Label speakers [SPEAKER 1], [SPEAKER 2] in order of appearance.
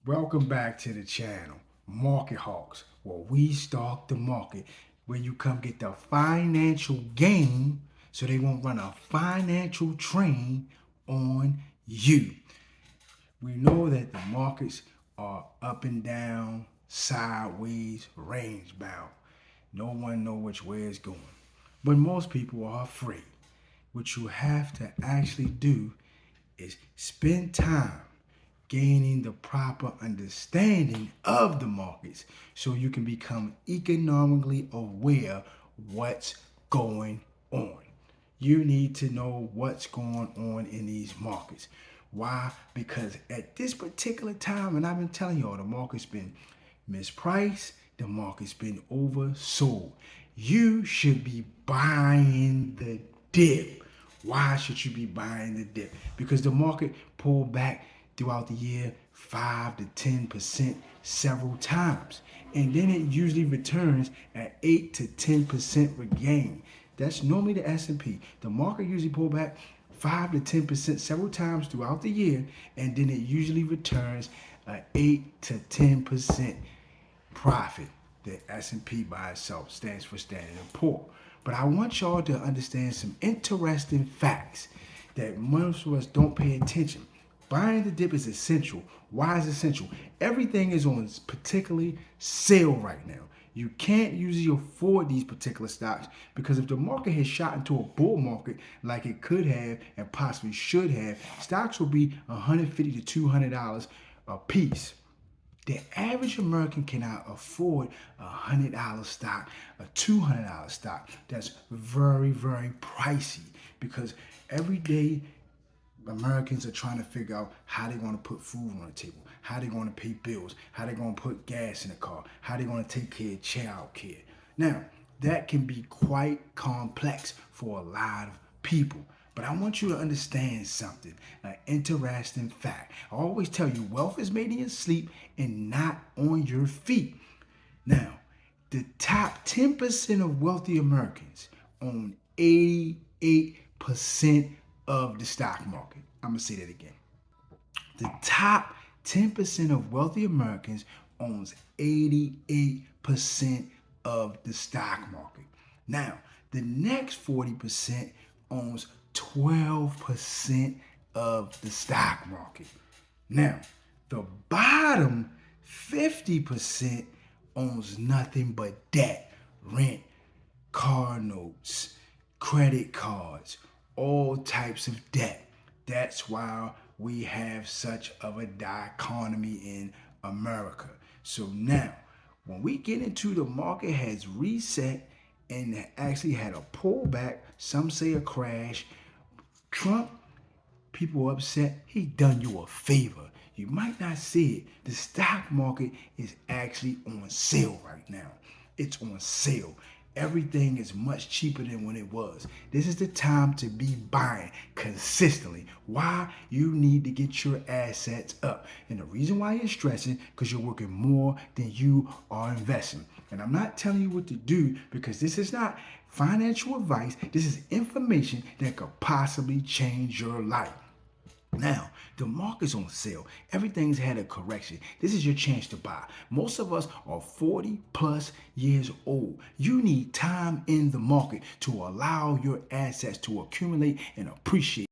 [SPEAKER 1] Welcome back to the channel, Market Hawks, where we stalk the market, where you come get the financial gain so they won't run a financial train on you. We know that the markets are up and down, sideways, range bound. No one knows which way it's going. But most people are afraid. What you have to actually do is spend time gaining the proper understanding of the markets so you can become economically aware what's going on. You need to know what's going on in these markets. Why? Because at this particular time, and I've been telling y'all, the market's been mispriced, the market's been oversold. You should be buying the dip. Why should you be buying the dip? Because the market pulled back throughout the year 5 to 10% several times. And then it usually returns at 8 to 10% regain. That's normally the S&P. The market usually pull back 5 to 10% several times throughout the year, and then it usually returns 8 to 10% profit. The S&P by itself stands for Standard & Poor. But I want y'all to understand some interesting facts that most of us don't pay attention. Buying the dip is essential. Why is it essential? Everything is on particularly sale right now. You can't usually afford these particular stocks because if the market has shot into a bull market like it could have and possibly should have, stocks will be $150 to $200 a piece. The average American cannot afford a $100 stock, a $200 stock. That's very, very pricey because every day Americans are trying to figure out how they're going to put food on the table, how they're going to pay bills, how they're going to put gas in the car, how they're going to take care of child care. Now, that can be quite complex for a lot of people. But I want you to understand something, an interesting fact. I always tell you, wealth is made in your sleep and not on your feet. Now, the top 10% of wealthy Americans own 88% of the stock market. I'm going to say that again. The top 10% of wealthy Americans owns 88% of the stock market. Now, the next 40% owns 12% of the stock market. Now, the bottom 50% owns nothing but debt, rent, car notes, credit cards, all types of debt. That's why we have such of a dichotomy in America. So now, when we get into the market has reset and actually had a pullback, some say a crash, Trump, people upset, he done you a favor. You might not see it. The stock market is actually on sale right now. It's on sale. Everything is much cheaper than when it was. This is the time to be buying consistently. Why? You need to get your assets up. And the reason why you're stressing, because you're working more than you are investing. And I'm not telling you what to do because this is not financial advice. This is information that could possibly change your life. Now, the market's on sale. Everything's had a correction. This is your chance to buy. Most of us are 40 plus years old. You need time in the market to allow your assets to accumulate and appreciate.